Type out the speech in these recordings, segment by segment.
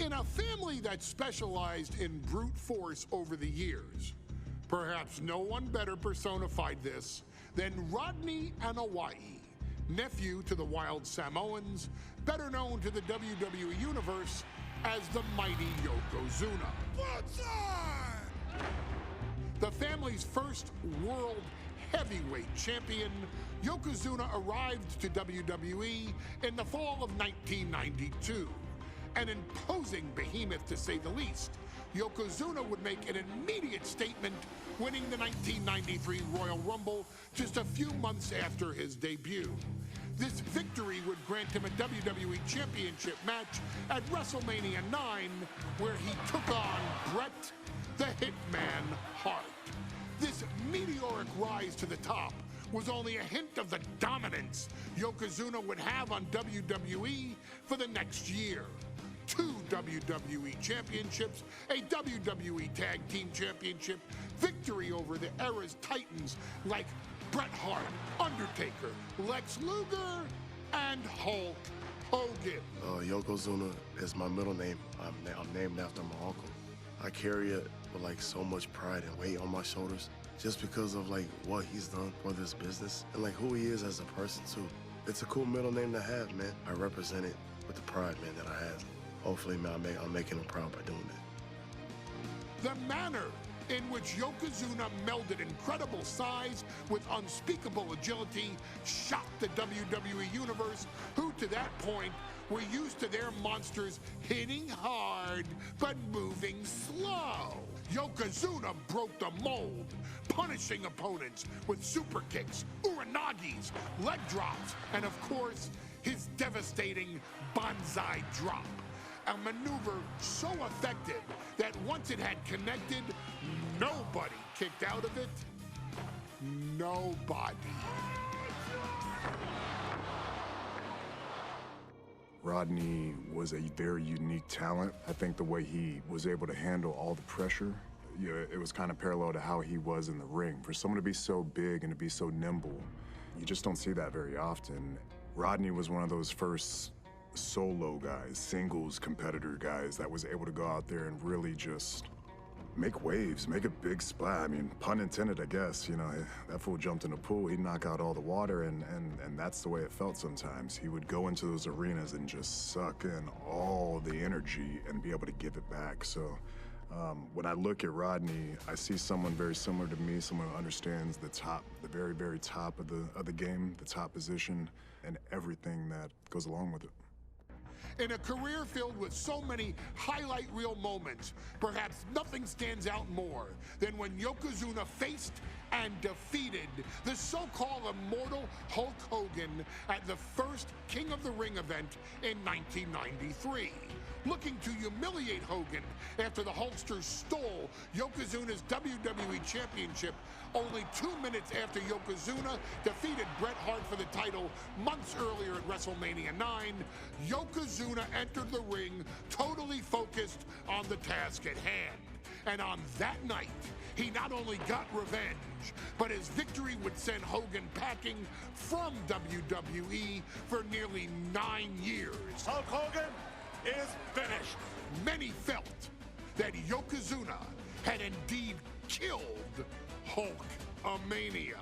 In a family that specialized in brute force over the years, perhaps no one better personified this than Rodney Anawai, nephew to the Wild Samoans, better known to the WWE Universe as the mighty Yokozuna. The family's first world heavyweight champion, Yokozuna arrived to WWE in the fall of 1992. An imposing behemoth, to say the least, Yokozuna would make an immediate statement, winning the 1993 Royal Rumble just a few months after his debut. This victory would grant him a WWE Championship match at WrestleMania 9, where he took on Bret the Hitman Hart. This meteoric rise to the top was only a hint of the dominance Yokozuna would have on WWE for the next year. 2 WWE championships, a WWE Tag Team Championship, victory over the era's titans like Bret Hart, Undertaker, Lex Luger, and Hulk Hogan. Yokozuna is my middle name. I'm named after my uncle. I carry it with like so much pride and weight on my shoulders just because of like what he's done for this business and like who he is as a person too. It's a cool middle name to have, man. I represent it with the pride, man, that I have. Hopefully, man, I'm making him proud by doing that. The manner in which Yokozuna melded incredible size with unspeakable agility shocked the WWE Universe, who to that point were used to their monsters hitting hard but moving slow. Yokozuna broke the mold, punishing opponents with super kicks, uranagis, leg drops, and of course, his devastating Banzai drop. A maneuver so effective that once it had connected, nobody kicked out of it. Nobody. Rodney was a very unique talent. I think the way he was able to handle all the pressure, it was kind of parallel to how he was in the ring. For someone to be so big and to be so nimble, you just don't see that very often. Rodney was one of those first solo guys, singles competitor guys that was able to go out there and really just make waves, make a big splash. I mean, pun intended, I guess. You know, that fool jumped in the pool, he'd knock out all the water, and that's the way it felt sometimes. He would go into those arenas and just suck in all the energy and be able to give it back. So when I look at Rodney, I see someone very similar to me, someone who understands the top, the very, very top of the game, the top position, and everything that goes along with it. In a career filled with so many highlight reel moments, perhaps nothing stands out more than when Yokozuna faced and defeated the so-called immortal Hulk Hogan at the first King of the Ring event in 1993. Looking to humiliate Hogan after the Hulkster stole Yokozuna's WWE Championship only 2 minutes after Yokozuna defeated Bret Hart for the title months earlier at WrestleMania 9, Yokozuna entered the ring totally focused on the task at hand. And on that night, he not only got revenge, but his victory would send Hogan packing from WWE for nearly 9 years. Hulk Hogan is finished. Many felt that Yokozuna had indeed killed Hulkamania.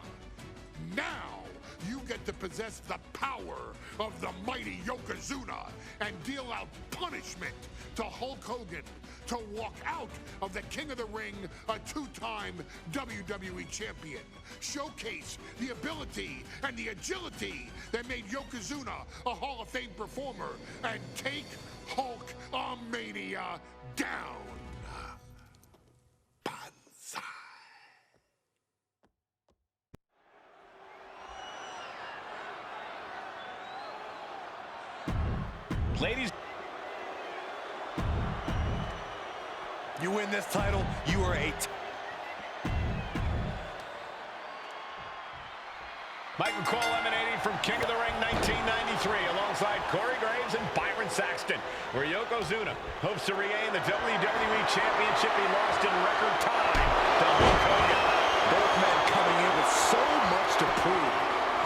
Now, you get to possess the power of the mighty Yokozuna and deal out punishment to Hulk Hogan to walk out of the King of the Ring, a 2-time WWE champion. Showcase the ability and the agility that made Yokozuna a Hall of Fame performer and take Hulkamania down. Banzai. Ladies, you win this title, you are Mike McCall emanating from King of the Ring 1993 alongside Corey Graves and Byron Saxton, where Yokozuna hopes to regain the WWE Championship he lost in record time to Hulk Hogan. Both men coming in with so much to prove.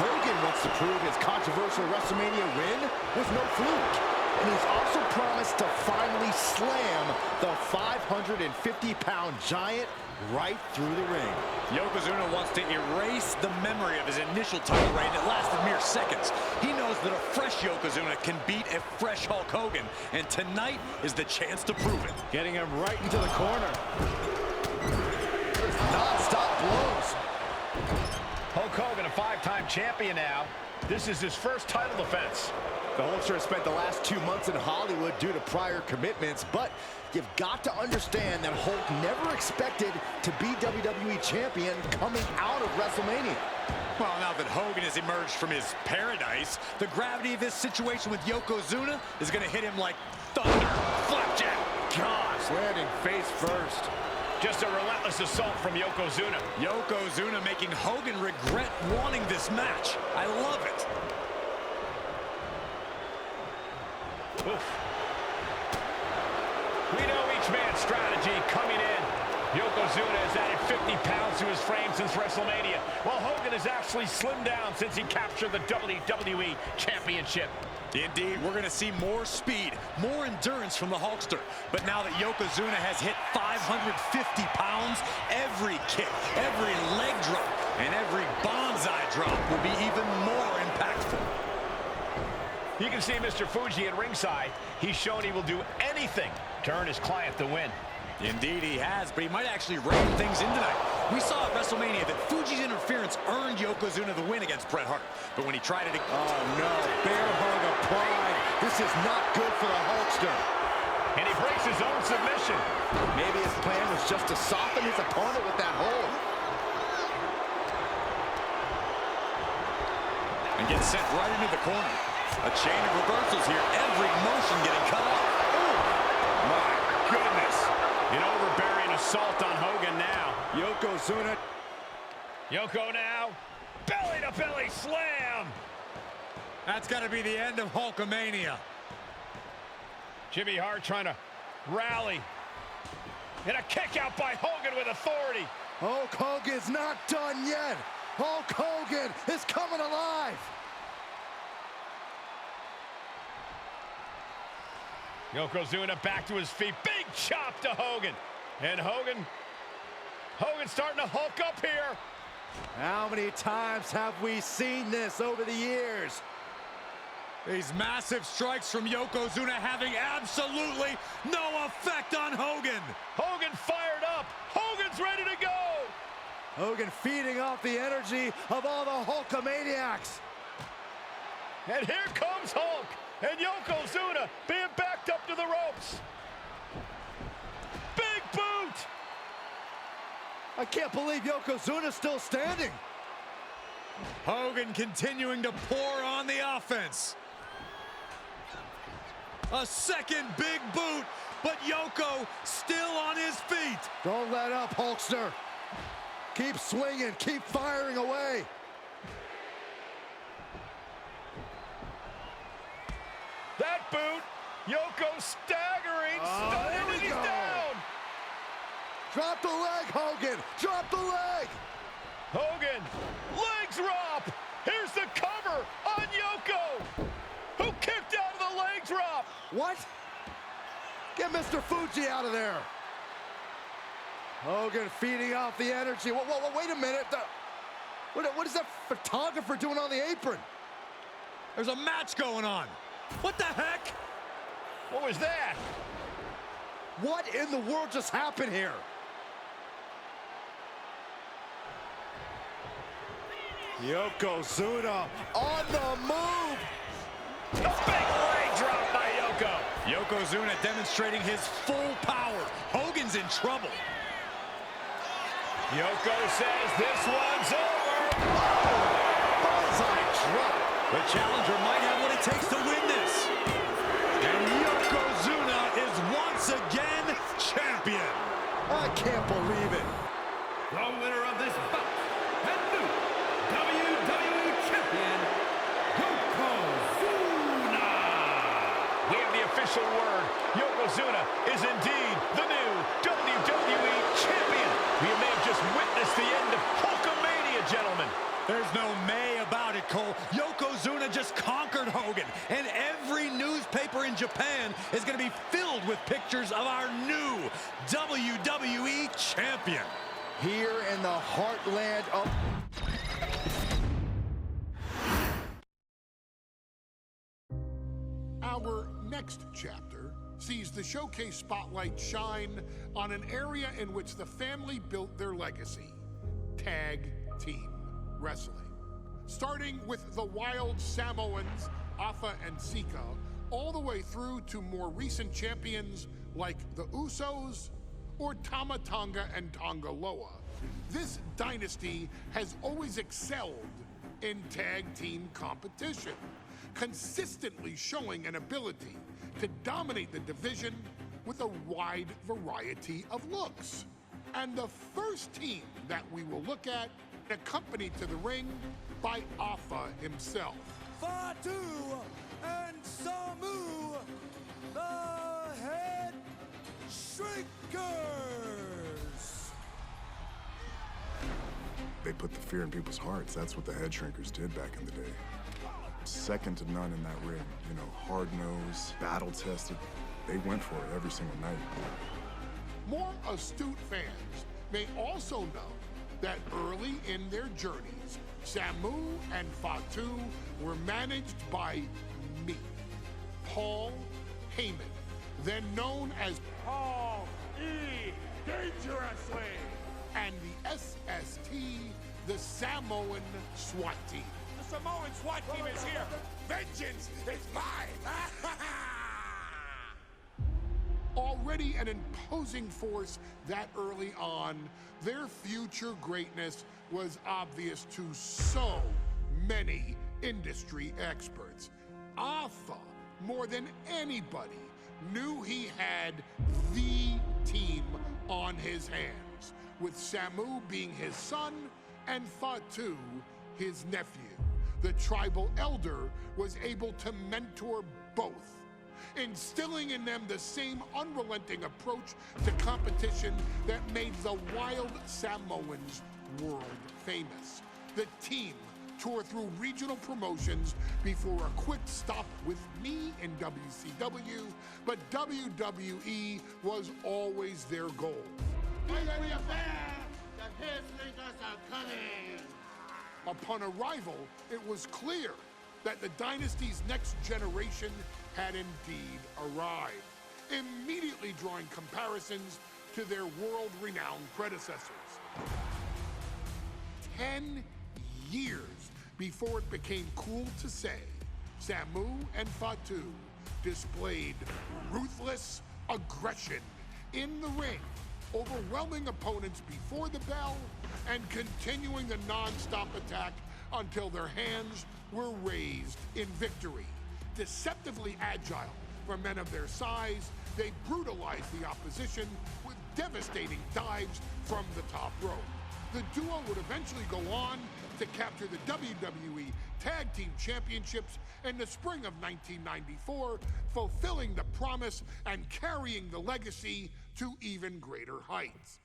Hogan wants to prove his controversial WrestleMania win was no fluke. and he's also promised to finally slam the 550-pound giant right through the ring. Yokozuna wants to erase the memory of his initial title reign that lasted mere seconds. He knows that a fresh Yokozuna can beat a fresh Hulk Hogan, and tonight is the chance to prove it. Getting him right into the corner. Non-stop blows. Hulk Hogan, a 5-time champion now. This is his first title defense. The Hulkster has spent the last 2 months in Hollywood due to prior commitments, but you've got to understand that Hulk never expected to be WWE champion coming out of WrestleMania. Well, now that Hogan has emerged from his paradise, the gravity of this situation with Yokozuna is going to hit him like thunder. Flapjack. Gosh, landing face first. Just a relentless assault from Yokozuna. Yokozuna making Hogan regret wanting this match. I love it. Oof. We know each man's strategy coming in. Yokozuna has added 50 pounds to his frame since WrestleMania, while Hogan has actually slimmed down since he captured the WWE Championship. Indeed, we're going to see more speed, more endurance from the Hulkster. But now that Yokozuna has hit 550 pounds, every kick, every leg drop, and every bonsai drop will be even more impactful. You can see Mr. Fuji at ringside. He's shown he will do anything to earn his client the win. Indeed he has, but he might actually rein things in tonight. We saw at WrestleMania that Fuji's interference earned Yokozuna the win against Bret Hart. But when he tried it... Oh, no. Bear hug of pride. This is not good for the Hulkster. And he breaks his own submission. Maybe his plan was just to soften his opponent with that hold. And gets sent right into the corner. A chain of reversals here. Every motion getting cut off. Oh, my goodness. An overbearing assault on Hogan now. Yokozuna. Yoko now. Belly-to-belly slam. That's got to be the end of Hulkamania. Jimmy Hart trying to rally. And a kick out by Hogan with authority. Hulk Hogan's not done yet. Hulk Hogan is coming alive. Yokozuna back to his feet. Big chop to Hogan. And Hogan's starting to hulk up here. How many times have we seen this over the years? These massive strikes from Yokozuna having absolutely no effect on Hogan. Hogan fired up. Hogan's ready to go. Hogan feeding off the energy of all the Hulkamaniacs. And here comes Hulk. And Yokozuna being backed up to the ropes. Big boot. I can't believe Yokozuna's still standing. Hogan continuing to pour on the offense. A second big boot, but Yoko still on his feet. Don't let up, Hulkster. Keep swinging, keep firing away. That boot, Yoko staggering, stunning, and he's down. Drop the leg, Hogan. Drop the leg. Hogan, leg drop. Here's the cover on Yoko, who kicked out of the leg drop. What? Get Mr. Fuji out of there. Hogan feeding off the energy. Whoa, wait a minute. What is that photographer doing on the apron? There's a match going on. What the heck? What was that? What in the world just happened here? Yokozuna on the move. A big leg drop by Yoko. Yokozuna demonstrating his full power. Hogan's in trouble. Yoko says this one's over. Bullseye drop. The challenger might have what it takes to win this. And Yokozuna is once again champion. I can't believe it. The winner of this bout and new WWE Champion, Yokozuna. We have the official word. Yokozuna is indeed the new WWE Champion. We may have just witnessed the end of Hulkamania, gentlemen. There's no may about it, Cole. Yokozuna just conquered Hogan, and every newspaper in Japan is going to be filled with pictures of our new WWE champion. Here in the heartland of... Our next chapter sees the showcase spotlight shine on an area in which the family built their legacy: tag team wrestling. Starting with the Wild Samoans, Afa and Sika, all the way through to more recent champions like the Usos or Tama Tonga and Tonga Loa. This dynasty has always excelled in tag team competition, consistently showing an ability to dominate the division with a wide variety of looks. And the first team that we will look at, accompanied to the ring by Afa himself. Fatu and Samu, the Head Shrinkers. They put the fear in people's hearts. That's what the Head Shrinkers did back in the day. Second to none in that ring. You know, hard-nosed, battle-tested. They went for it every single night. More astute fans may also know that early in their journeys, Samu and Fatu were managed by me, Paul Heyman, then known as Paul E. Dangerously, and the SST, the Samoan SWAT team. The Samoan SWAT team is here. Vengeance is mine. Already an imposing force that early on, their future greatness was obvious to so many industry experts. Afa, more than anybody, knew he had the team on his hands, with Samu being his son and Fatu his nephew. The tribal elder was able to mentor both, instilling in them the same unrelenting approach to competition that made the Wild Samoans world famous. The team toured through regional promotions before a quick stop with me in WCW, but WWE was always their goal. Upon arrival, it was clear that the dynasty's next generation had indeed arrived, immediately drawing comparisons to their world-renowned predecessors. 10 years before it became cool to say, Samu and Fatu displayed ruthless aggression in the ring, overwhelming opponents before the bell and continuing the non-stop attack until their hands were raised in victory. Deceptively agile for men of their size, they brutalized the opposition with devastating dives from the top rope. The duo would eventually go on to capture the WWE Tag Team Championships in the spring of 1994, fulfilling the promise and carrying the legacy to even greater heights.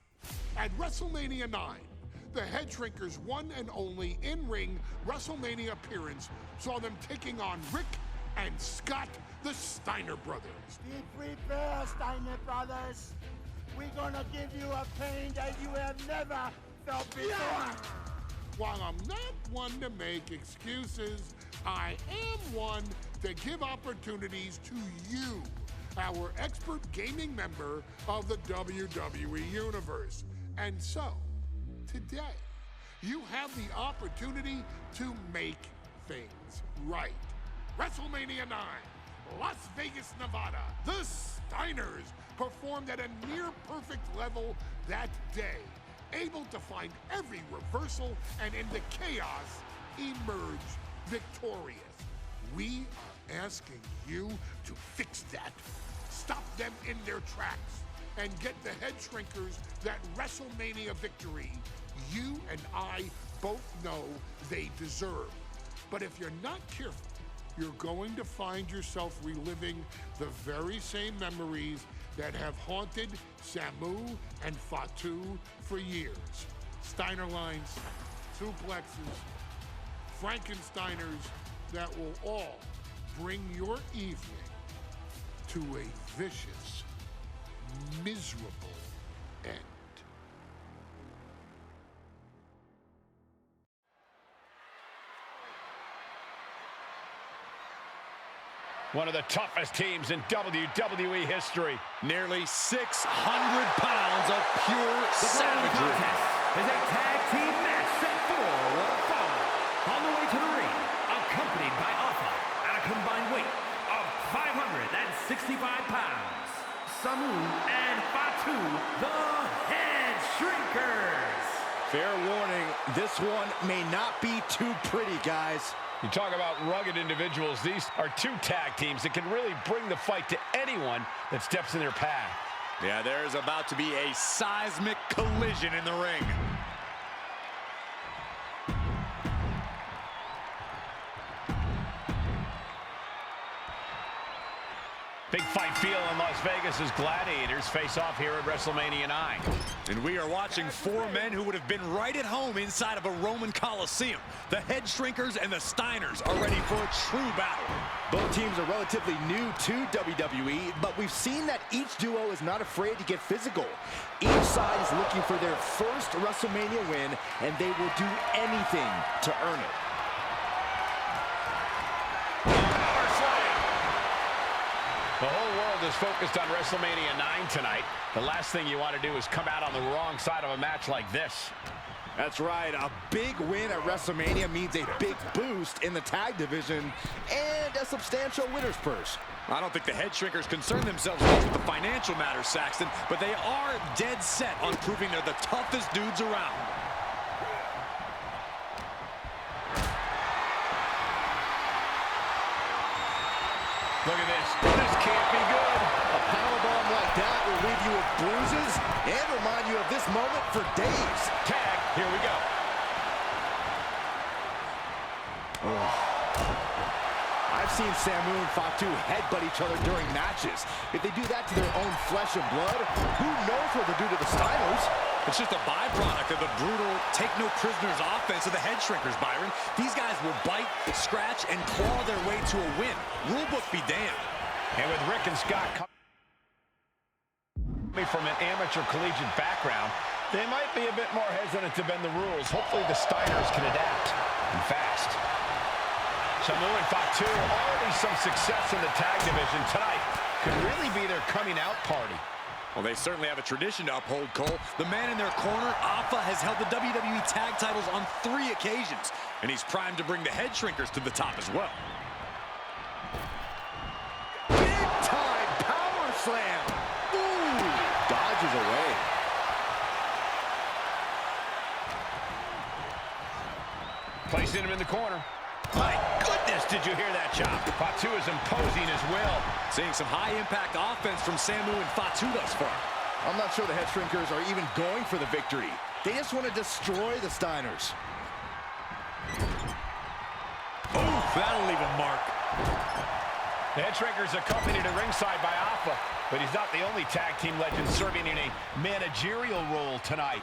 At WrestleMania 9, the Head Shrinkers' one and only in-ring WrestleMania appearance saw them taking on Rick and Scott, the Steiner brothers. Be prepared, Steiner brothers. We're gonna give you a pain that you have never felt before. While I'm not one to make excuses, I am one to give opportunities to you, our expert gaming member of the WWE Universe. And so, today, you have the opportunity to make things right. WrestleMania 9, Las Vegas, Nevada. The Steiners performed at a near-perfect level that day, able to find every reversal and in the chaos emerge victorious. We are asking you to fix that, stop them in their tracks, and get the Head Shrinkers that WrestleMania victory you and I both know they deserve. But if you're not careful, you're going to find yourself reliving the very same memories that have haunted Samu and Fatu for years. Steiner lines, suplexes, Frankensteiners that will all bring your evening to a vicious, miserable end. One of the toughest teams in WWE history. Nearly 600 pounds of pure savagery. Is a tag team match set for one fall. On the way to the ring, accompanied by Alpha at a combined weight of 565 pounds. Samu and Fatu, the Head Shrinkers. Fair warning, this one may not be too pretty, guys. You talk about rugged individuals. These are two tag teams that can really bring the fight to anyone that steps in their path. Yeah, there's about to be a seismic collision in the ring. Big fight feel in Las Vegas as gladiators face off here at WrestleMania 9. And we are watching four men who would have been right at home inside of a Roman Coliseum. The Head Shrinkers and the Steiners are ready for a true battle. Both teams are relatively new to WWE, but we've seen that each duo is not afraid to get physical. Each side is looking for their first WrestleMania win, and they will do anything to earn it. The whole world is focused on WrestleMania 9 tonight. The last thing you want to do is come out on the wrong side of a match like this. That's right. A big win at WrestleMania means a big boost in the tag division and a substantial winner's purse. I don't think the Head Shrinkers concern themselves much with the financial matters, Saxton, but they are dead set on proving they're the toughest dudes around. Look at this. This can't be good. A powerbomb like that will leave you with bruises and remind you of this moment for days. Tag. Here we go. I've seen Samu and Fatu headbutt each other during matches. If they do that to their own flesh and blood, who knows what they'll do to the Steiners? It's just a byproduct of the brutal take-no-prisoners offense of the Head Shrinkers, Byron. These guys will bite, scratch, and claw their way to a win. Rulebook be damned. And with Rick and Scott coming from an amateur collegiate background, they might be a bit more hesitant to bend the rules. Hopefully the Steiners can adapt, and fast. Samu and Fatu, already some success in the tag division tonight. Could really be their coming out party. Well, they certainly have a tradition to uphold, Cole. The man in their corner, Alpha, has held the WWE tag titles on 3 occasions, and he's primed to bring the Head Shrinkers to the top as well. Big time power slam. Ooh, dodges away. Placing him in the corner. My goodness, did you hear that chop? Fatu is imposing his will. Seeing some high-impact offense from Samu and Fatu thus far. I'm not sure the Head Shrinkers are even going for the victory. They just want to destroy the Steiners. Ooh, that'll leave a mark. The Head Shrinkers accompanied at ringside by Alpha, but he's not the only tag team legend serving in a managerial role tonight.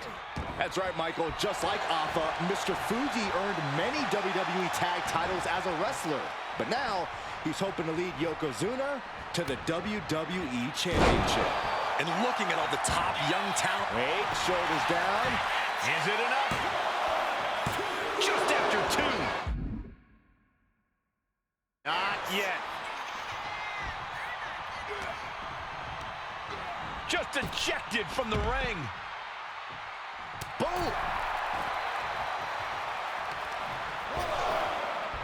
That's right, Michael. Just like Alpha, Mr. Fuji earned many WWE tag titles as a wrestler. But now, he's hoping to lead Yokozuna to the WWE Championship. And looking at all the top young talent. Wait, shoulders down. Is it enough? Just after 2. Not yet. Just ejected from the ring. Boom!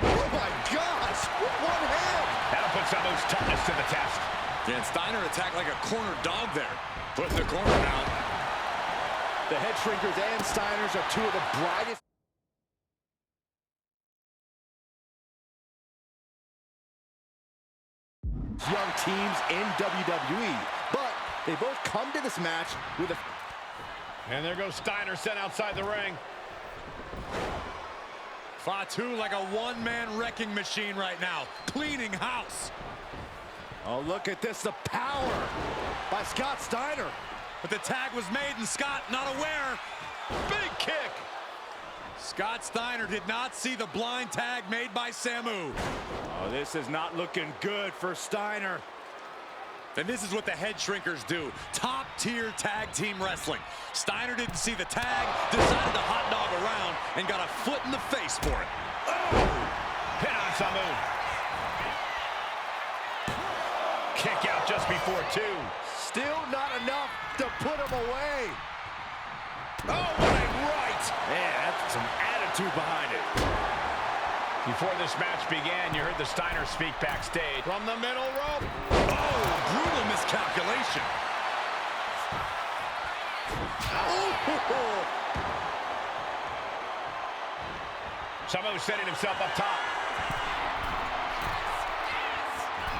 Oh my gosh! With one hand! That'll put Samu's toughness to the test. And Steiner attacked like a corner dog there. Put in the corner now. The Head Shrinkers and Steiners are two of the brightest young teams in WWE. But they both come to this match with a... And there goes Steiner sent outside the ring. Fatu like a one-man wrecking machine right now, cleaning house. Oh, look at this, the power by Scott Steiner. But the tag was made and Scott not aware. Big kick. Scott Steiner did not see the blind tag made by Samu. Oh, this is not looking good for Steiner. And this is what the Head Shrinkers do. Top-tier tag team wrestling. Steiner didn't see the tag, decided to hot dog around, and got a foot in the face for it. Oh! Pin on Samu. Kick out just before 2. Still not enough to put him away. Oh, what a right! Man, that's some attitude behind it. Before this match began, you heard the Steiner speak backstage. From the middle rope. Oh, brutal miscalculation. Oh. Samu setting himself up top.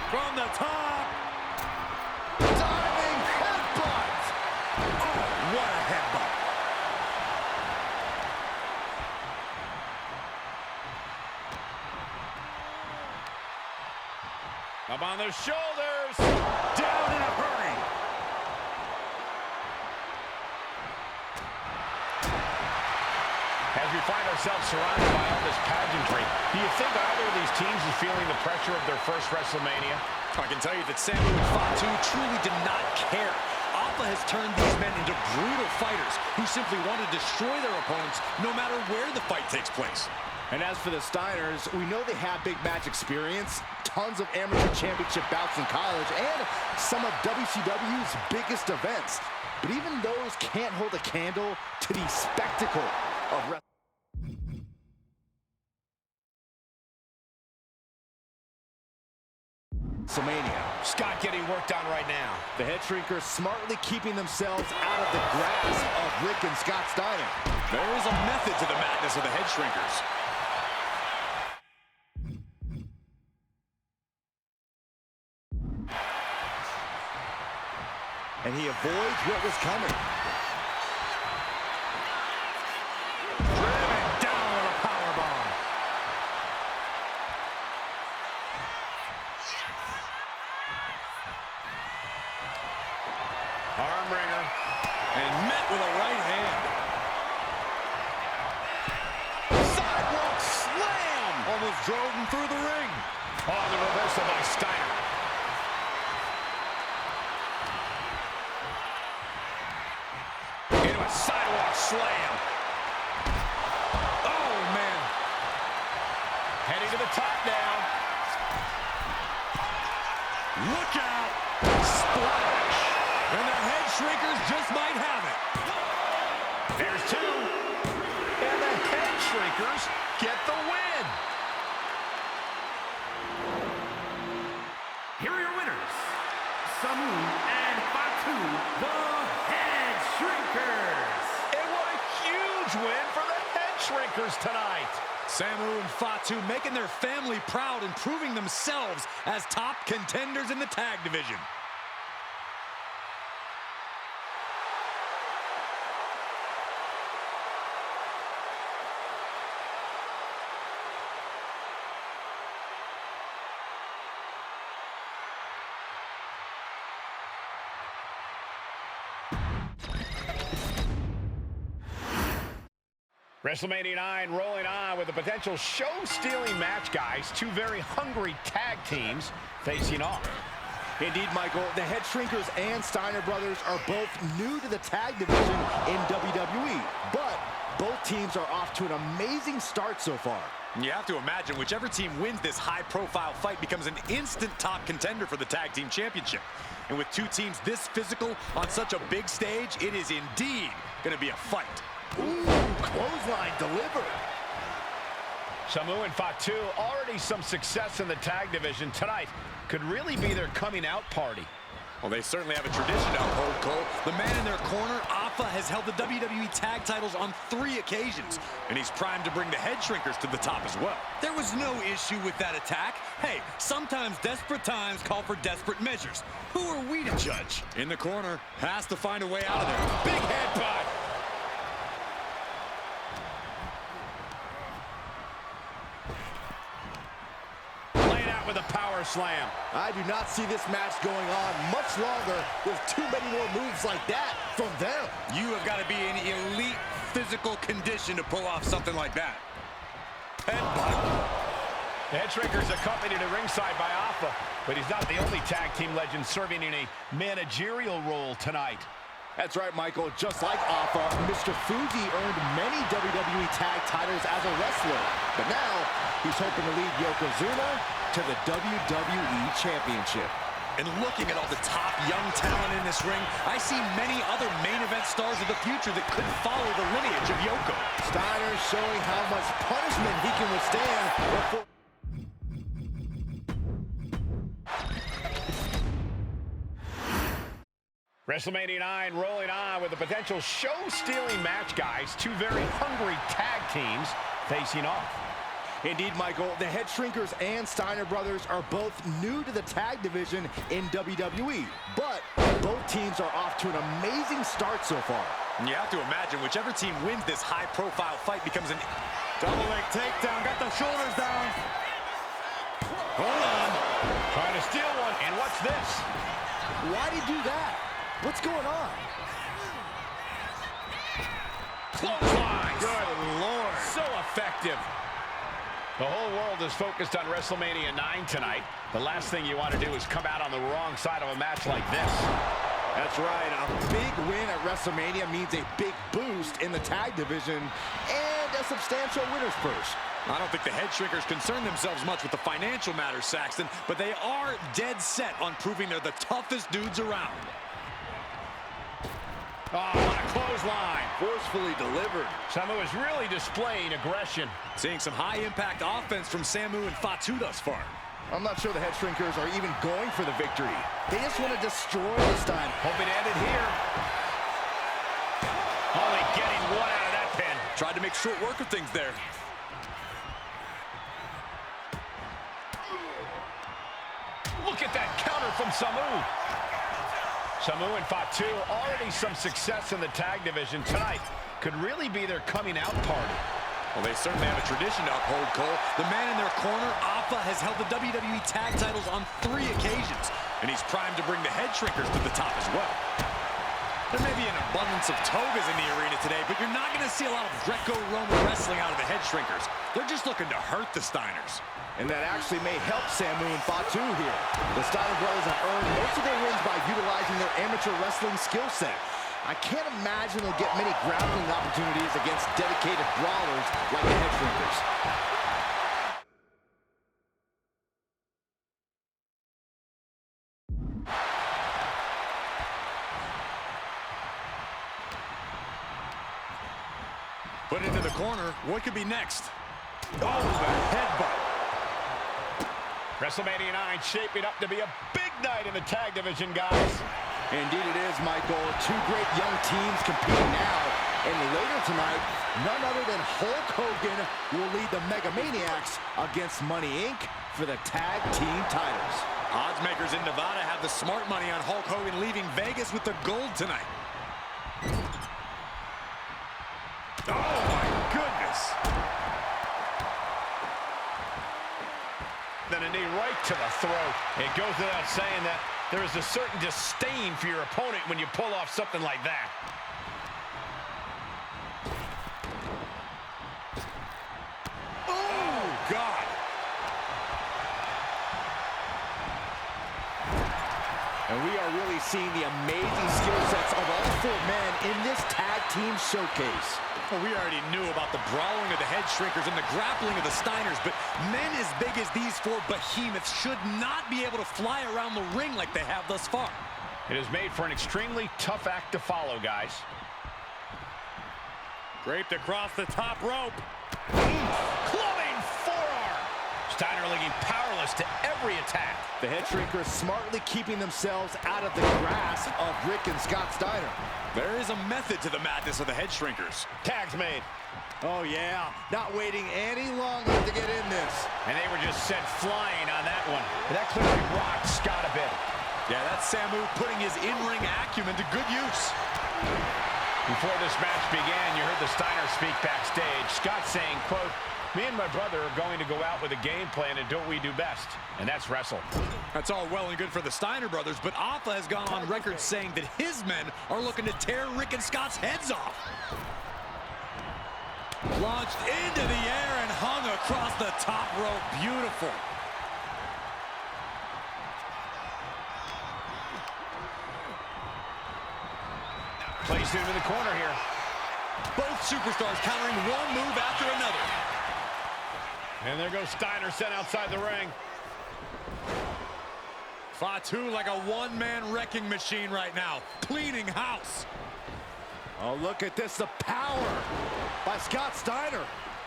From the top. Diving headbutt. Oh, what a headbutt. Up on the shoulders. Down in a hurry. As we find ourselves surrounded by all this pageantry, do you think either of these teams is feeling the pressure of their first WrestleMania? I can tell you that Samu and Fatu truly did not care. Alpha has turned these men into brutal fighters who simply want to destroy their opponents no matter where the fight takes place. And as for the Steiners, we know they have big match experience, tons of amateur championship bouts in college, and some of WCW's biggest events. But even those can't hold a candle to the spectacle of wrestling. Scott getting worked on right now. The Head Shrinkers smartly keeping themselves out of the grasp of Rick and Scott Steiner. There is a method to the madness of the Head Shrinkers. And he avoids what was coming. Driven down with a powerbomb. Arm wringer. And met with a right hand. Sidewalk slam! Almost drove him through the ring. Oh, the reversal by Steiner. Into a sidewalk slam. Oh, man. Heading to the top now. Look out. Splash. And the Head Shrinkers just might have it. There's 2. And the Head Shrinkers get the win. Here are your winners, Samu and Fatu, the Head Shrinkers. And what a huge win for the Head Shrinkers tonight. Samu and Fatu making their family proud and proving themselves as top contenders in the tag division. WrestleMania 9 rolling on with a potential show-stealing match, guys. 2 very hungry tag teams facing off. Indeed, Michael, the Head Shrinkers and Steiner brothers are both new to the tag division in WWE, but both teams are off to an amazing start so far. You have to imagine whichever team wins this high-profile fight becomes an instant top contender for the tag team championship. And with 2 teams this physical on such a big stage, it is indeed going to be a fight. Ooh, clothesline delivered. Samu and Fatu already some success in the tag division tonight. Could really be their coming out party. Well, they certainly have a tradition to uphold, Cole. The man in their corner, Alpha, has held the WWE tag titles on 3 occasions, and he's primed to bring the Head Shrinkers to the top as well. There was no issue with that attack. Hey, sometimes desperate times call for desperate measures. Who are we to judge? In the corner, has to find a way out of there. Big headbutt. With a power slam. I do not see this match going on much longer with too many more moves like that from them. You have got to be an elite physical condition to pull off something like that. Headbutt. The head shrinker's accompanied at ringside by Alpha, but he's not the only tag team legend serving in a managerial role tonight. That's right, Michael. Just like Alpha, Mr. Fuji earned many WWE tag titles as a wrestler. But now, he's hoping to lead Yokozuna to the WWE Championship. And looking at all the top young talent in this ring, I see many other main event stars of the future that could follow the lineage of Yoko. Steiner showing how much punishment he can withstand before... WrestleMania 9 rolling on with a potential show-stealing match, guys. Two very hungry tag teams facing off. Indeed, Michael, the Head Shrinkers and Steiner brothers are both new to the tag division in WWE, but both teams are off to an amazing start so far. And you have to imagine whichever team wins this high-profile fight becomes an double leg takedown. Got the shoulders down. Hold on. Trying to steal one, and what's this? Why'd he do that? What's going on? Clothesline. Good Lord. So effective. The whole world is focused on WrestleMania 9 tonight. The last thing you want to do is come out on the wrong side of a match like this. That's right. A big win at WrestleMania means a big boost in the tag division and a substantial winner's purse. I don't think the Head Shrinkers concern themselves much with the financial matters, Saxton, but they are dead set on proving they're the toughest dudes around. Oh, what a clothesline. Forcefully delivered. Samu is really displaying aggression. Seeing some high-impact offense from Samu and Fatu thus far. I'm not sure the Head Shrinkers are even going for the victory. They just want to destroy this time. Hoping to end it here. Only getting one out of that pin. Tried to make short work of things there. Look at that counter from Samu. Samu and Fatu, already some success in the tag division tonight. Could really be their coming out party. Well, they certainly have a tradition to uphold, Cole. The man in their corner, Alpha, has held the WWE tag titles on 3 occasions, and he's primed to bring the Head Shrinkers to the top as well. There may be an abundance of togas in the arena today, but you're not going to see a lot of Greco-Roman wrestling out of the Head Shrinkers. They're just looking to hurt the Steiners. And that actually may help Samu and Fatu here. The Steiner brothers have earned most of their wins by utilizing their amateur wrestling skill set. I can't imagine they'll get many grappling opportunities against dedicated brawlers like the Head Shrinkers. Put into the corner. What could be next? Oh, the headbutt. WrestleMania 9 shaping up to be a big night in the tag division, guys. Indeed it is, Michael. Two great young teams competing now. And later tonight, none other than Hulk Hogan will lead the Mega Maniacs against Money Inc. for the tag team titles. Odds makers in Nevada have the smart money on Hulk Hogan leaving Vegas with the gold tonight. Oh, my goodness. Then a knee right to the throat. It goes without saying that there is a certain disdain for your opponent when you pull off something like that. Oh, God. And we are really seeing the amazing skill sets of all 4 men in this tag team showcase. Well, we already knew about the brawling of the Head Shrinkers and the grappling of the Steiners, but men as big as these 4 behemoths should not be able to fly around the ring like they have thus far. It is made for an extremely tough act to follow, guys. Draped across the top rope. Clubbing forearm. Steiner looking powerless to every attack. The Head Shrinkers smartly keeping themselves out of the grasp of Rick and Scott Steiner. There is a method to the madness of the Head Shrinkers. Tags made. Oh, yeah. Not waiting any longer to get in this. And they were just sent flying on that one. That clearly rocked Scott a bit. Yeah, that's Samu putting his in-ring acumen to good use. Before this match began, you heard the Steiner speak backstage. Scott saying, quote, "Me and my brother are going to go out with a game plan and do what we do best, and that's wrestle." That's all well and good for the Steiner brothers, but Alpha has gone on record saying that his men are looking to tear Rick and Scott's heads off. Launched into the air and hung across the top rope. Beautiful. Placed into the corner here. Both superstars countering one move after another. And there goes Steiner, sent outside the ring. Fatu like a one-man wrecking machine right now, cleaning house. Oh, look at this, the power by Scott Steiner.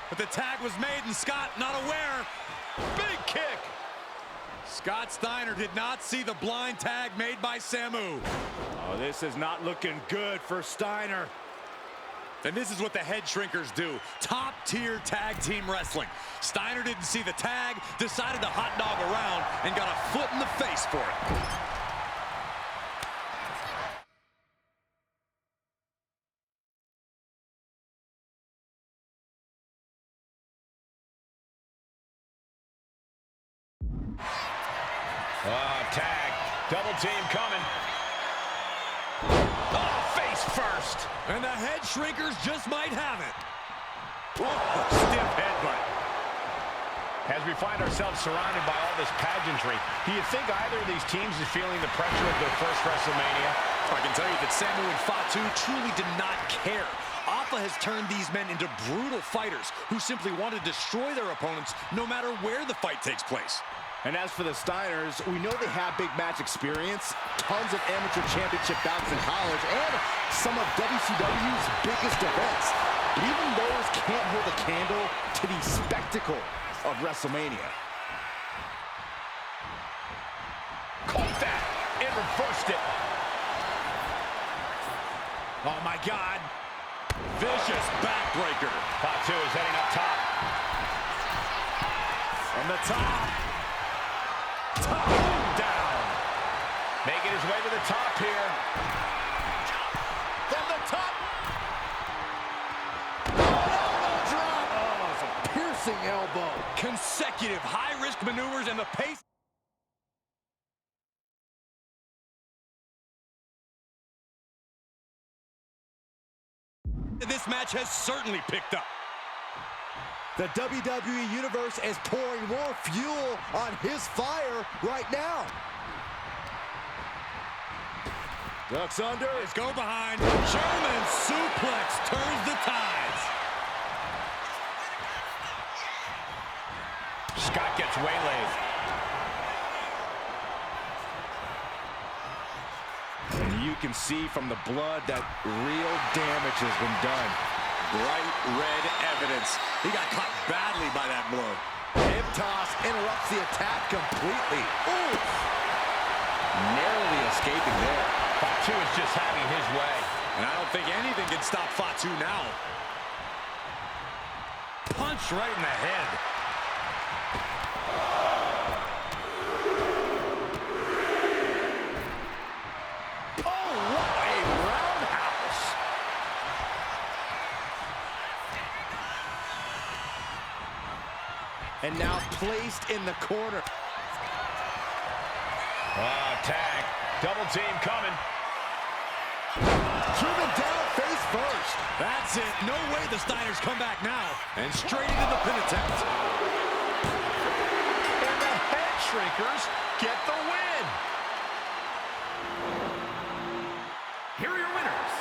But the tag was made and Scott not aware. Big kick. Scott Steiner did not see the blind tag made by Samu. Oh, this is not looking good for Steiner. And this is what the head shrinkers do. Top-tier tag team wrestling. Steiner didn't see the tag, decided to hot dog around, and got a foot in the face for it. Tag. Double team coming. Oh, face first. And the head shrinkers just might have it. Oh, stiff headbutt. As we find ourselves surrounded by all this pageantry, do you think either of these teams is feeling the pressure of their first WrestleMania? I can tell you that Samu and Fatu truly did not care. Alpha has turned these men into brutal fighters who simply want to destroy their opponents no matter where the fight takes place. And as for the Steiners, we know they have big match experience, tons of amateur championship bouts in college, and some of WCW's biggest events. But even those can't hold a candle to the spectacle of WrestleMania. Caught that and reversed it. Oh my God. Vicious backbreaker. Fatu is heading up top. From the top. Top down. Making his way to the top here. From the top. Elbow drop. Oh, it's a piercing elbow. Consecutive high-risk maneuvers and the pace. This match has certainly picked up. The WWE Universe is pouring more fuel on his fire right now. Ducks under. Let's go behind. German suplex turns the tides. Scott gets waylaid. And you can see from the blood that real damage has been done. Bright red evidence. He got caught badly by that blow. Hip toss interrupts the attack completely. Ooh! Narrowly escaping there. Fatu is just having his way. And I don't think anything can stop Fatu now. Punch right in the head. Oh, what a roundhouse! And now placed in the corner. Tag. Double team coming. Driven down face first. That's it. No way the Steiners come back now. And straight into the pin attempt. And the head shrinkers get the win. Here are your winners,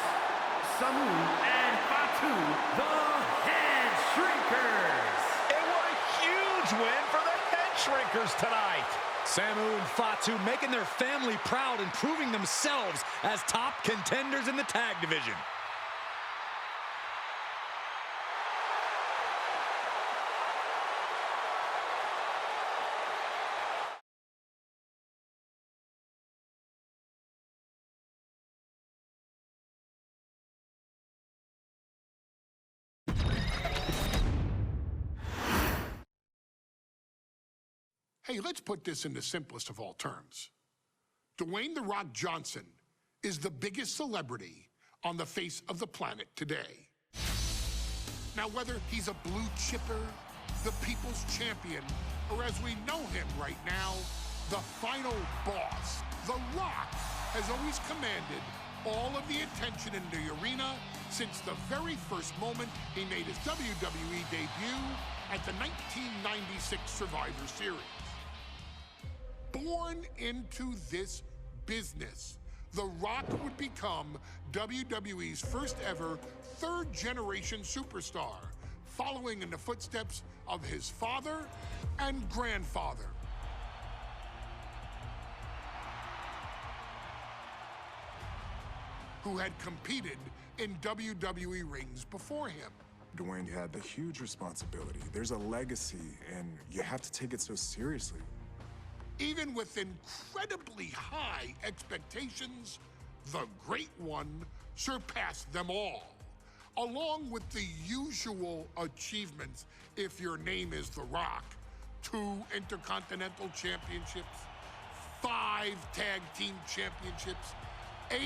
Samu and Fatu, the Head Shrinkers. And what a huge win for the head shrinkers tonight. Samu and Fatu making their family proud and proving themselves as top contenders in the tag division. Hey, let's put this in the simplest of all terms. Dwayne "The Rock" Johnson is the biggest celebrity on the face of the planet today. Now, whether he's a blue chipper, the people's champion, or as we know him right now, the final boss, The Rock has always commanded all of the attention in the arena since the very first moment he made his WWE debut at the 1996 Survivor Series. Born into this business, The Rock would become WWE's first ever third-generation superstar, following in the footsteps of his father and grandfather. Who had competed in WWE rings before him. Dwayne had the huge responsibility. There's a legacy, and you have to take it so seriously. Even with incredibly high expectations, the Great One surpassed them all. Along with the usual achievements, if your name is The Rock: 2 Intercontinental Championships, 5 Tag Team Championships, 8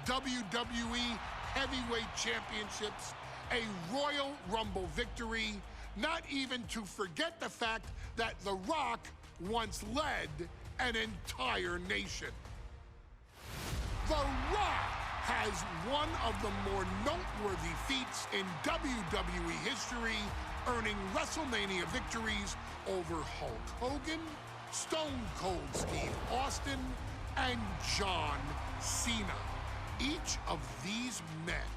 WWE Heavyweight Championships, a Royal Rumble victory, not even to forget the fact that The Rock once led an entire nation. The Rock has one of the more noteworthy feats in WWE history, earning WrestleMania victories over Hulk Hogan, Stone Cold Steve Austin, and John Cena. Each of these men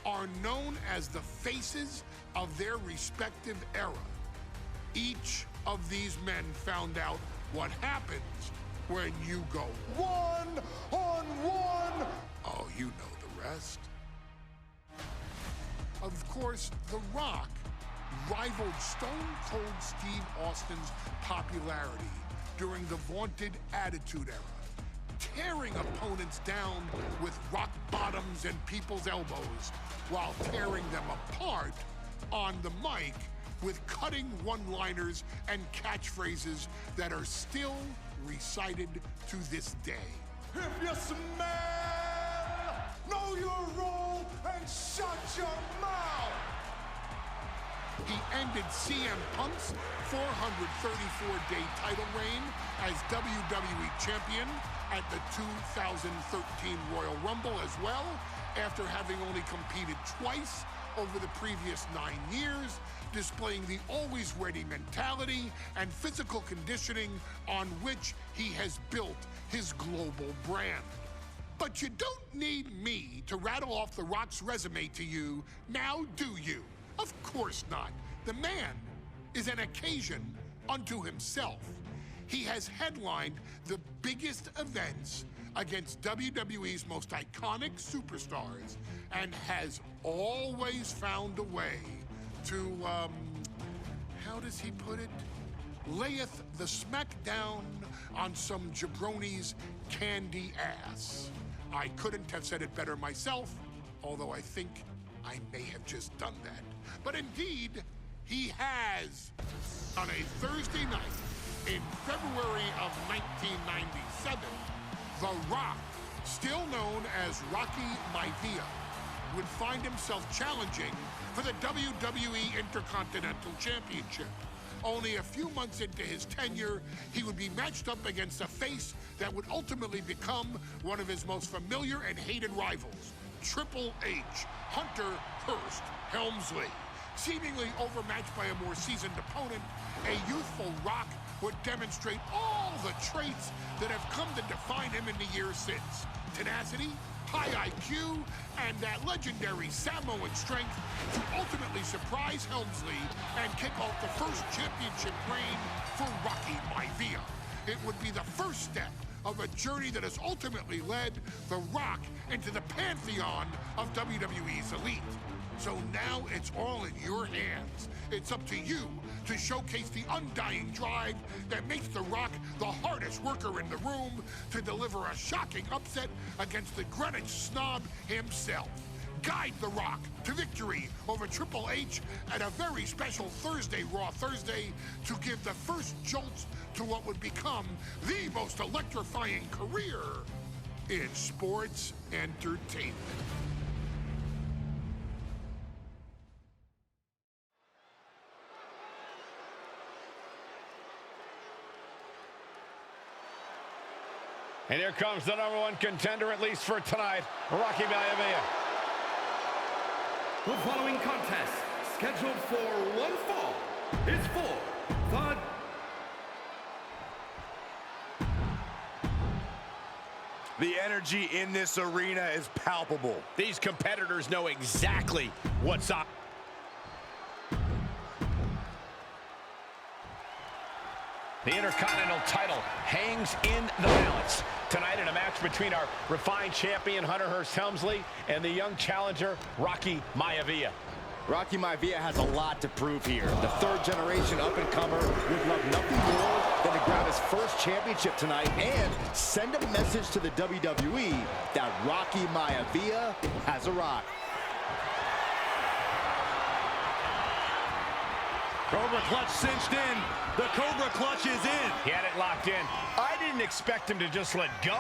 are known as the faces of their respective era. Each of these men found out what happens when you go one-on-one. Oh, you know the rest. Of course, The Rock rivaled Stone Cold Steve Austin's popularity during the vaunted Attitude Era, tearing opponents down with rock bottoms and people's elbows, while tearing them apart on the mic with cutting one-liners and catchphrases that are still recited to this day. If you smell, know your role and shut your mouth. He ended CM Punk's 434-day title reign as WWE Champion at the 2013 Royal Rumble as well, after having only competed twice over the previous 9 years, displaying the always-ready mentality and physical conditioning on which he has built his global brand. But you don't need me to rattle off The Rock's resume to you, now do you? Of course not. The man is an occasion unto himself. He has headlined the biggest events against WWE's most iconic superstars and has always found a way to, how does he put it? Layeth the smackdown on some jabroni's candy ass. I couldn't have said it better myself, although I think I may have just done that. But indeed, he has. On a Thursday night in February of 1997, The Rock, still known as Rocky Maivia, would find himself challenging for the WWE Intercontinental Championship. Only a few months into his tenure, he would be matched up against a face that would ultimately become one of his most familiar and hated rivals, Triple H, Hunter Hearst Helmsley. Seemingly overmatched by a more seasoned opponent, a youthful Rock would demonstrate all the traits that have come to define him in the years since. Tenacity, high IQ, and that legendary Samoan strength to ultimately surprise Helmsley and kick off the first championship reign for Rocky Maivia. It would be the first step of a journey that has ultimately led The Rock into the pantheon of WWE's elite. So now it's all in your hands. It's up to you to showcase the undying drive that makes The Rock the hardest worker in the room to deliver a shocking upset against the Greenwich snob himself. Guide The Rock to victory over Triple H at a very special Thursday Raw Thursday to give the first jolts to what would become the most electrifying career in sports entertainment. And here comes the #1 contender, at least for tonight, Rocky Maivia. The following contest, scheduled for one fall, is for the... The energy in this arena is palpable. These competitors know exactly what's up. The Intercontinental title hangs in the balance tonight in a match between our refined champion, Hunter Hearst Helmsley, and the young challenger, Rocky Maivia. Rocky Maivia has a lot to prove here. The third-generation up-and-comer would love nothing more than to grab his first championship tonight and send a message to the WWE that Rocky Maivia has arrived. Cobra clutch cinched in. The Cobra clutch is in. He had it locked in. I didn't expect him to just let go.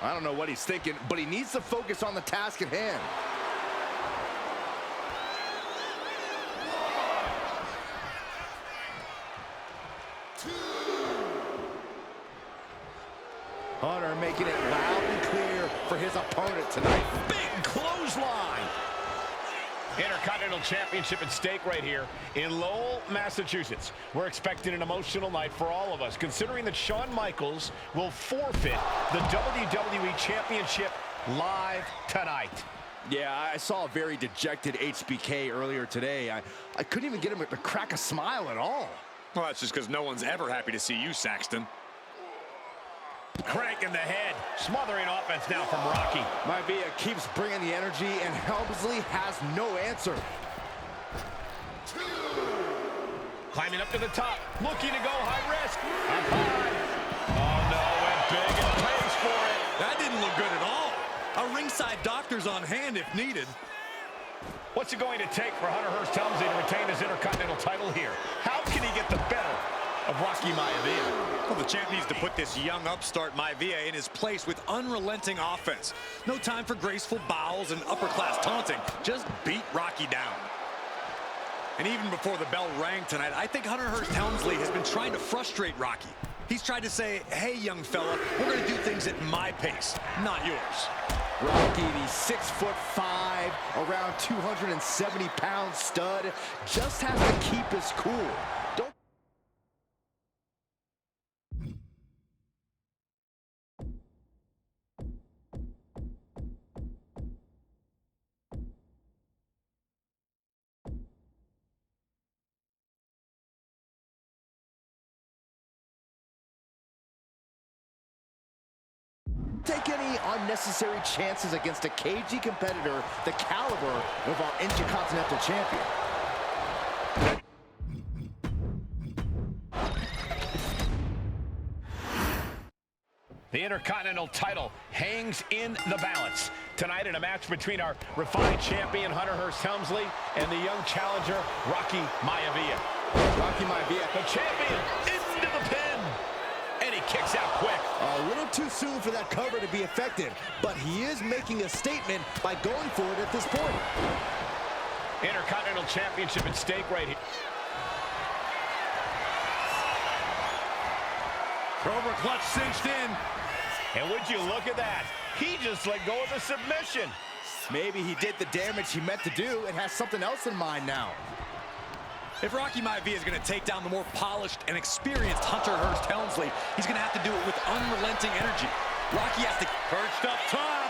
I don't know what he's thinking, but he needs to focus on the task at hand. Hunter making it loud and clear for his opponent tonight. Big clothesline. Intercontinental Championship at stake right here in Lowell, Massachusetts. We're expecting an emotional night for all of us, considering that Shawn Michaels will forfeit the WWE Championship live tonight. Yeah, I saw a very dejected HBK earlier today. I couldn't even get him to crack a smile at all. Well, that's just because no one's ever happy to see you, Saxton. Crank in the head. Smothering offense now from Rocky. Maivia keeps bringing the energy, and Helmsley has no answer. Climbing up to the top. Looking to go high risk. Up high. Oh, no. Went big and pays for it. That didn't look good at all. A ringside doctor's on hand if needed. What's it going to take for Hunter Hearst Helmsley to retain his Intercontinental title here? How can he get the better of Rocky Maivia? Well, the champ needs to put this young upstart Maivia in his place with unrelenting offense. No time for graceful bows and upper-class taunting. Just beat Rocky down. And even before the bell rang tonight, I think Hunter Hearst Helmsley has been trying to frustrate Rocky. He's tried to say, hey, young fella, we're going to do things at my pace, not yours. Rocky, the 6'5", around 270-pound stud, just has to keep his cool. Don't take any unnecessary chances against a cagey competitor the caliber of our Intercontinental champion. The Intercontinental title hangs in the balance tonight in a match between our refined champion, Hunter Hearst Helmsley, and the young challenger, Rocky Maivia. Rocky Maivia, the champion, into the pin. And he kicks out quick. A little too soon for that cover to be effective, but he is making a statement by going for it at this point. Intercontinental Championship at stake right here. Cobra clutch cinched in. And would you look at that? He just let go of the submission. Maybe he did the damage he meant to do and has something else in mind now. If Rocky Maivia is going to take down the more polished and experienced Hunter Hearst Helmsley, he's going to have to do it with unrelenting energy. Rocky has to perched up top,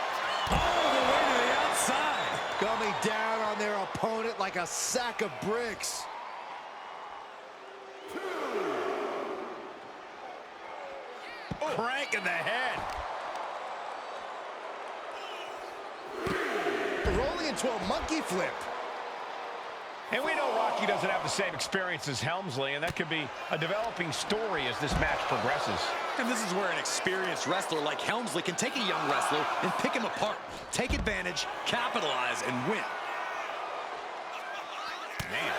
all the way to the outside. Coming down on their opponent like a sack of bricks. Crank in the head. Rolling into a monkey flip. And we know Rocky doesn't have the same experience as Helmsley, and that could be a developing story as this match progresses. And this is where an experienced wrestler like Helmsley can take a young wrestler and pick him apart, take advantage, capitalize, and win. Man.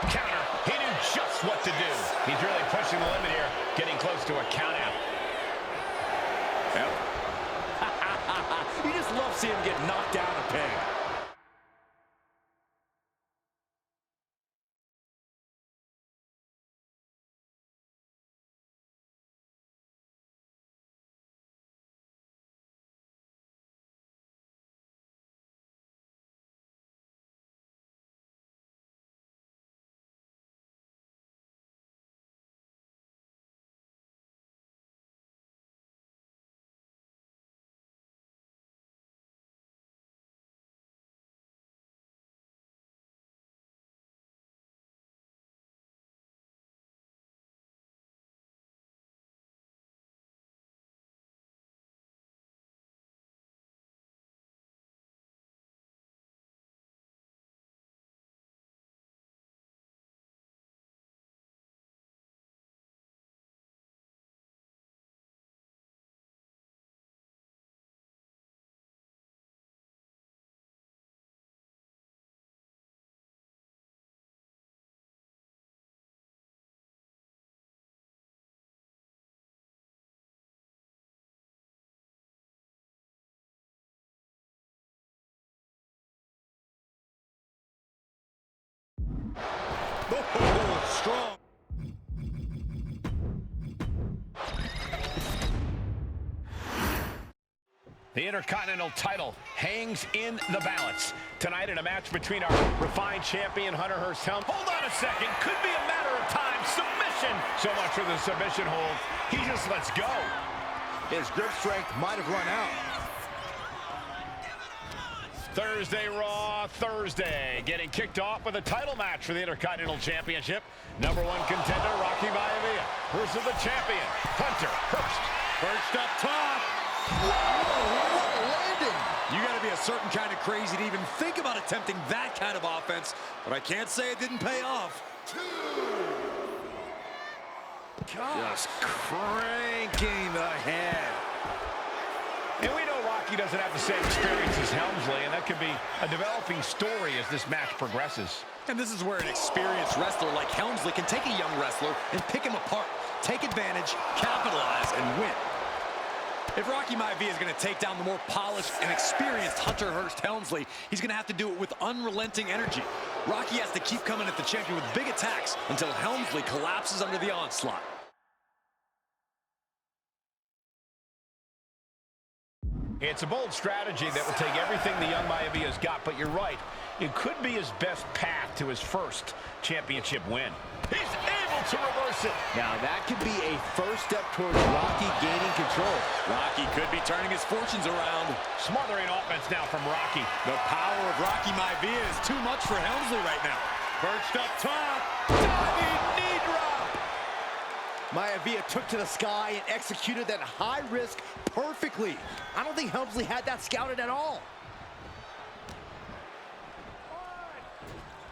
Counter. He knew just what to do. He's really pushing the limit here, getting close to a count out. Yep. You just love seeing him get knocked down a peg. Oh, strong. The Intercontinental title hangs in the balance. Tonight in a match between our refined champion, Hunter Hearst Helmsley. Hold on a second. Could be a matter of time. Submission. So much for the submission hold. He just lets go. His grip strength might have run out. Thursday Raw, Thursday. Getting kicked off with a title match for the Intercontinental Championship. #1 contender, Rocky Maivia, versus the champion, Hunter Hearst. Perched up top. Whoa, what a landing. You got to be a certain kind of crazy to even think about attempting that kind of offense, but I can't say it didn't pay off. Just cranking the head. And we know Rocky doesn't have the same experience as Helmsley, and that could be a developing story as this match progresses. And this is where an experienced wrestler like Helmsley can take a young wrestler and pick him apart, take advantage, capitalize, and win. If Rocky Maivia is going to take down the more polished and experienced Hunter Hearst Helmsley, he's going to have to do it with unrelenting energy. Rocky has to keep coming at the champion with big attacks until Helmsley collapses under the onslaught. It's a bold strategy that will take everything the young Maivia's got, but you're right. It could be his best path to his first championship win. He's able to reverse it. Now that could be a first step towards Rocky gaining control. Rocky could be turning his fortunes around. Smothering offense now from Rocky. The power of Rocky Maivia is too much for Helmsley right now. Perched up top. Diving knee drop. Maivia took to the sky and executed that high risk perfectly. I don't think Helmsley had that scouted at all.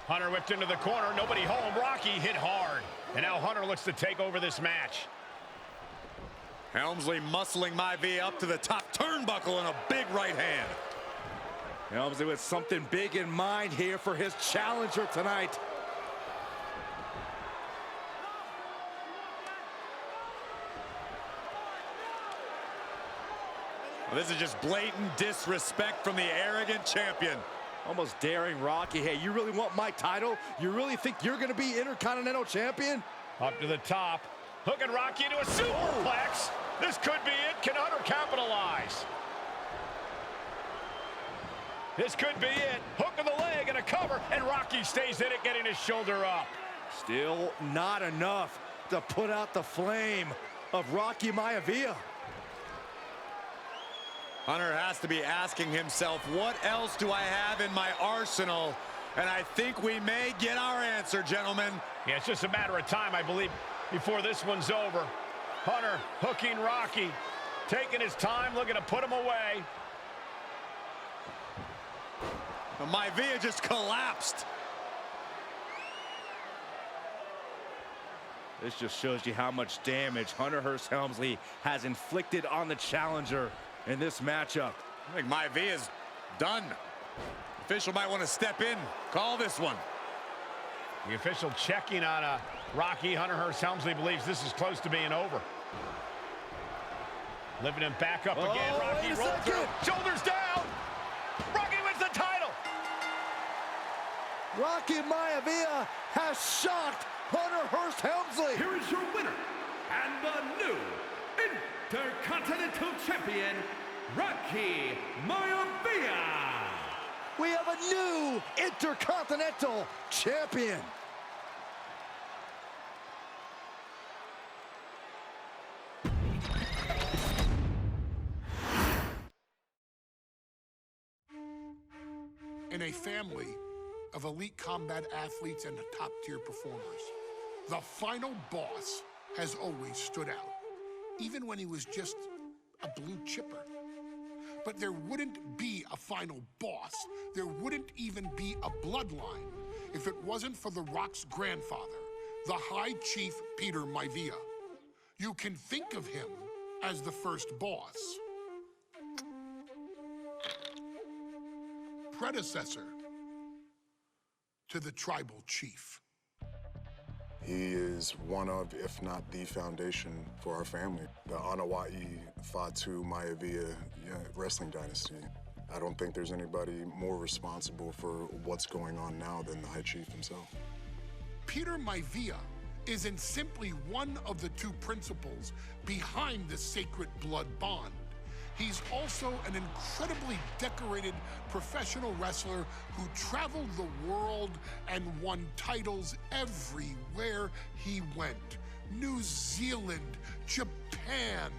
Hunter whipped into the corner, nobody home. Rocky hit hard. And now Hunter looks to take over this match. Helmsley muscling Maivia up to the top turnbuckle and a big right hand. Helmsley with something big in mind here for his challenger tonight. Well, this is just blatant disrespect from the arrogant champion. Almost daring Rocky. Hey, you really want my title? You really think you're going to be Intercontinental Champion? Up to the top. Hooking Rocky into a superplex. This could be it. Can Hunter capitalize? This could be it. Hook of the leg and a cover. And Rocky stays in it, getting his shoulder up. Still not enough to put out the flame of Rocky Maivia. Hunter has to be asking himself, what else do I have in my arsenal? And I think we may get our answer, gentlemen. Yeah, it's just a matter of time, I believe, before this one's over. Hunter hooking Rocky, taking his time, looking to put him away. Maivia just collapsed. This just shows you how much damage Hunter Hearst Helmsley has inflicted on the challenger in this matchup. I think Maivia's done. The official might want to step in, call this one. The official checking on Rocky. Hunter Hearst Helmsley believes this is close to being over. Lifting him back up again. Rocky rolled through. Shoulders down. Rocky wins the title. Rocky Maivia has shocked Hunter Hearst Helmsley. Here is your winner and the new Intercontinental Champion, Rocky Maivia. We have a new Intercontinental Champion. In a family of elite combat athletes and top-tier performers, the final boss has always stood out, even when he was just a blue chipper. But there wouldn't be a final boss. There wouldn't even be a bloodline if it wasn't for The Rock's grandfather, the High Chief Peter Maivia. You can think of him as the first boss. Predecessor to the tribal chief. He is one of, if not the foundation for our family. The Anawai Fatu Maivia wrestling dynasty. I don't think there's anybody more responsible for what's going on now than the High Chief himself. Peter Maivia isn't simply one of the two principals behind the sacred blood bond. He's also an incredibly decorated professional wrestler who traveled the world and won titles everywhere he went. New Zealand, Japan,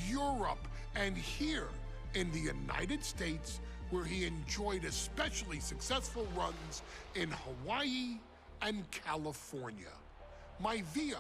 Europe, and here in the United States, where he enjoyed especially successful runs in Hawaii and California. Maivia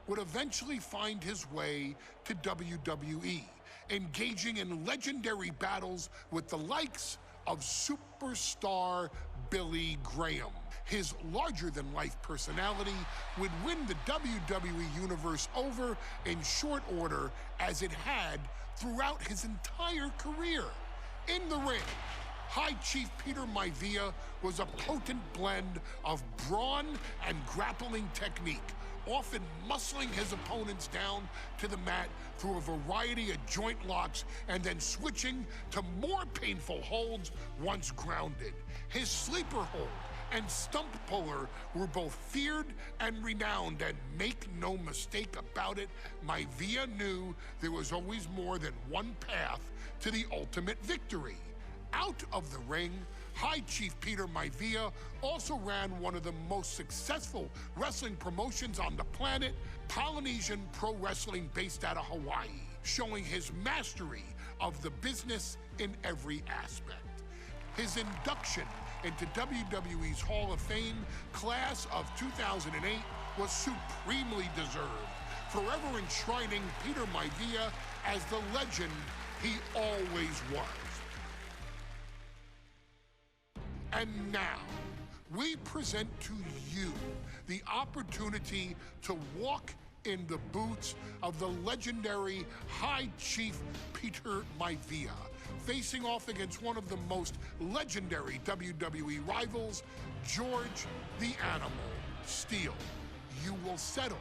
would eventually find his way to WWE, engaging in legendary battles with the likes of superstar Billy Graham. His larger-than-life personality would win the WWE Universe over in short order, as it had throughout his entire career. In the ring, High Chief Peter Maivia was a potent blend of brawn and grappling technique, often muscling his opponents down to the mat through a variety of joint locks and then switching to more painful holds once grounded. His sleeper hold and stump puller were both feared and renowned, and make no mistake about it, Maivia knew there was always more than one path to the ultimate victory. Out of the ring, High Chief Peter Maivia also ran one of the most successful wrestling promotions on the planet, Polynesian Pro Wrestling, based out of Hawaii, showing his mastery of the business in every aspect. His induction into WWE's Hall of Fame class of 2008 was supremely deserved, forever enshrining Peter Maivia as the legend he always was. And now, we present to you the opportunity to walk in the boots of the legendary High Chief Peter Maivia, facing off against one of the most legendary WWE rivals, George the Animal Steele. You will settle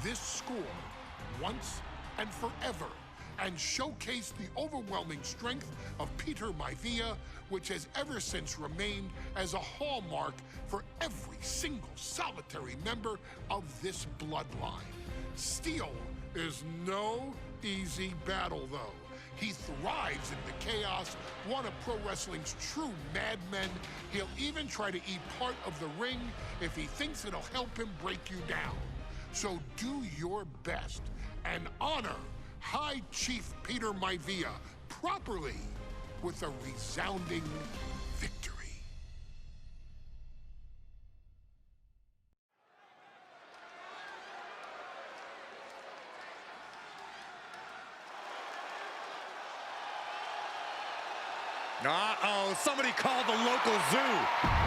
this score once and forever, and showcase the overwhelming strength of Peter Maivia, which has ever since remained as a hallmark for every single solitary member of this bloodline. Steele is no easy battle, though. He thrives in the chaos, one of pro wrestling's true madmen. He'll even try to eat part of the ring if he thinks it'll help him break you down. So do your best and honor High Chief Peter Maivia properly with a resounding victory. Uh-oh, somebody called the local zoo.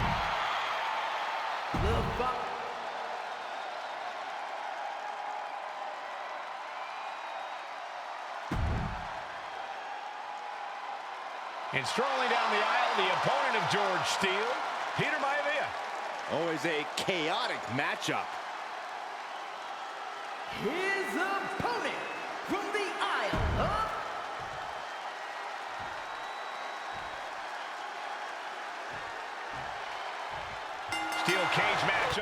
And strolling down the aisle, the opponent of George Steele, Peter Maivia. Always a chaotic matchup. His opponent from the aisle of... Steel cage match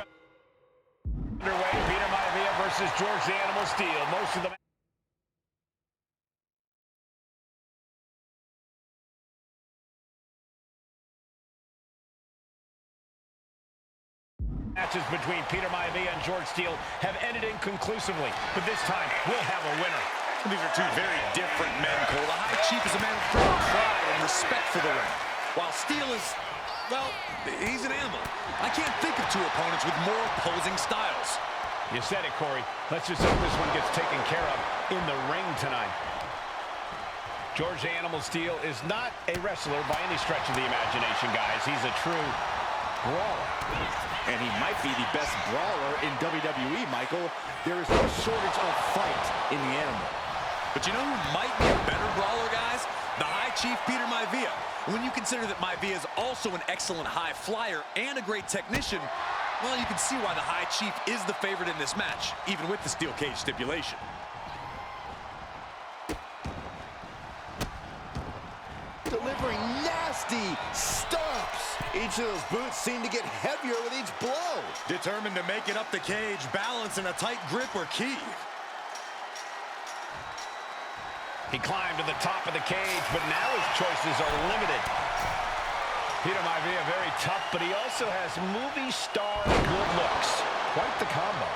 underway. Peter Maivia versus George the Animal Steele. Most of the matches between Peter Maivia and George Steele have ended inconclusively, but this time we'll have a winner. These are two very different men, Cole. The High Chief is a man of great pride and respect for the ring, while Steele is, well, he's an animal. I can't think of two opponents with more opposing styles. You said it, Corey. Let's just hope this one gets taken care of in the ring tonight. George the Animal Steele is not a wrestler by any stretch of the imagination, guys. He's a true brawler. And he might be the best brawler in WWE, Michael. There is no shortage of fight in the animal. But you know who might be a better brawler, guys? The High Chief Peter Maivia. When you consider that Maivia is also an excellent high flyer and a great technician, well, you can see why the High Chief is the favorite in this match, even with the steel cage stipulation. delivering nasty stomps. Each of those boots seem to get heavier with each blow. Determined to make it up the cage, balance and a tight grip are key. He climbed to the top of the cage, but now his choices are limited. Peter Maivia very tough, but he also has movie star good looks. Quite the combo.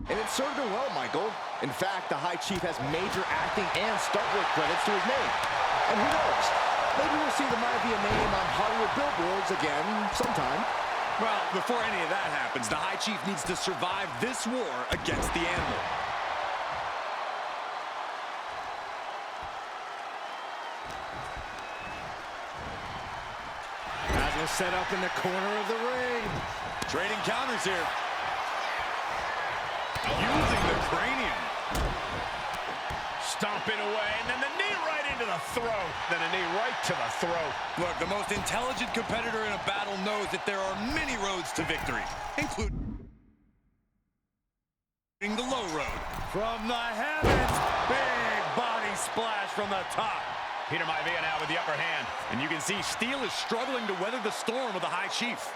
And it served him well, Michael. In fact, the High Chief has major acting and stunt work credits to his name. And who knows? Maybe we'll see the Maivia name on Hollywood billboards again sometime. Well, before any of that happens, the High Chief needs to survive this war against the animal. Set up in the corner of the ring. Trading counters here. Using the cranium. Stomping away, and then the knee right into the throat. Then a knee right to the throat. Look, the most intelligent competitor in a battle knows that there are many roads to victory, including the low road. From the heavens, Big body splash from the top. Peter Maivia now with the upper hand. And you can see Steel is struggling to weather the storm of the High Chief.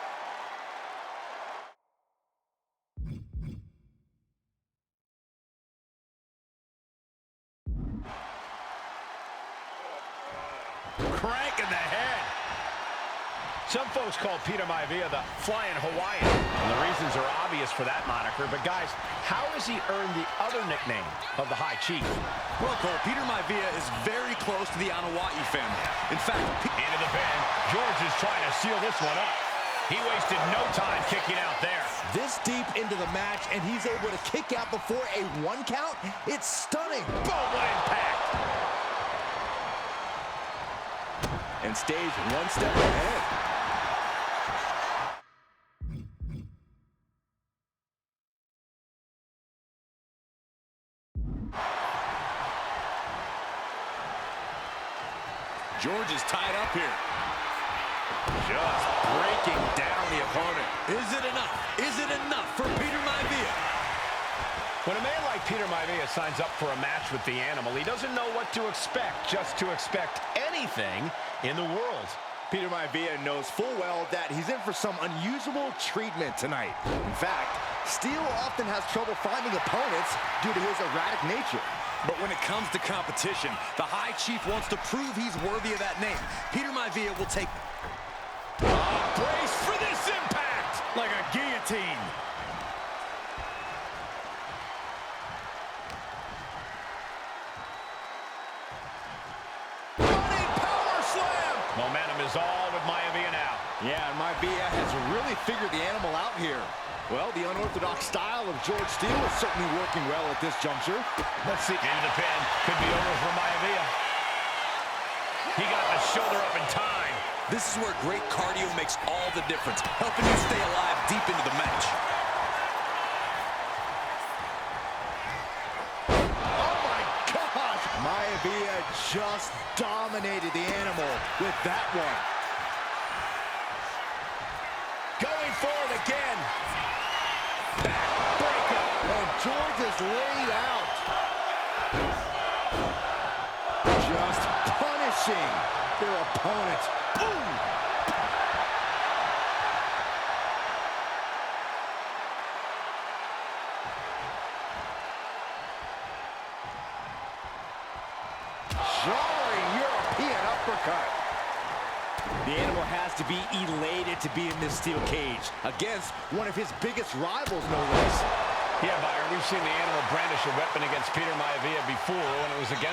Crank in the head. Some folks call Peter Maivia the Flying Hawaiian, and the reasons are obvious for that moniker. But guys, how has he earned the other nickname of the High Chief? Well, Cole, Peter Maivia is very close to the Anoa'i family. In fact, into the pin. George is trying to seal this one up. He wasted no time kicking out there. This deep into the match, and he's able to kick out before a 1 count? It's stunning. Boom, what impact. And stays 1 step ahead. George is tied up here. Just breaking down the opponent. Is it enough? Is it enough for Peter Maivia? When a man like Peter Maivia signs up for a match with the animal, he doesn't know what to expect, just to expect anything in the world. Peter Maivia knows full well that he's in for some unusual treatment tonight. In fact, Steel often has trouble finding opponents due to his erratic nature. But when it comes to competition, the High Chief wants to prove he's worthy of that name. Peter Maivia will take... brace for this impact! Like a guillotine. Running power slam! Momentum is all with Maivia now. Yeah, and Maivia has really figured the animal out here. Well, the unorthodox style of George Steel is certainly working well at this juncture. Let's see. Into the pin. Could be over for Maivia. He got the shoulder up in time. This is where great cardio makes all the difference, helping you stay alive deep into the match. Oh, my gosh! Maivia just dominated the animal with that one. Going for it again. Backbreaker. And George is laid out. Just punishing their opponent. Boom! Jarring European uppercut. The animal has to be elated to be in this steel cage against one of his biggest rivals, no less. Yeah, Byron, we've seen the animal brandish a weapon against Peter Maivia before when it was against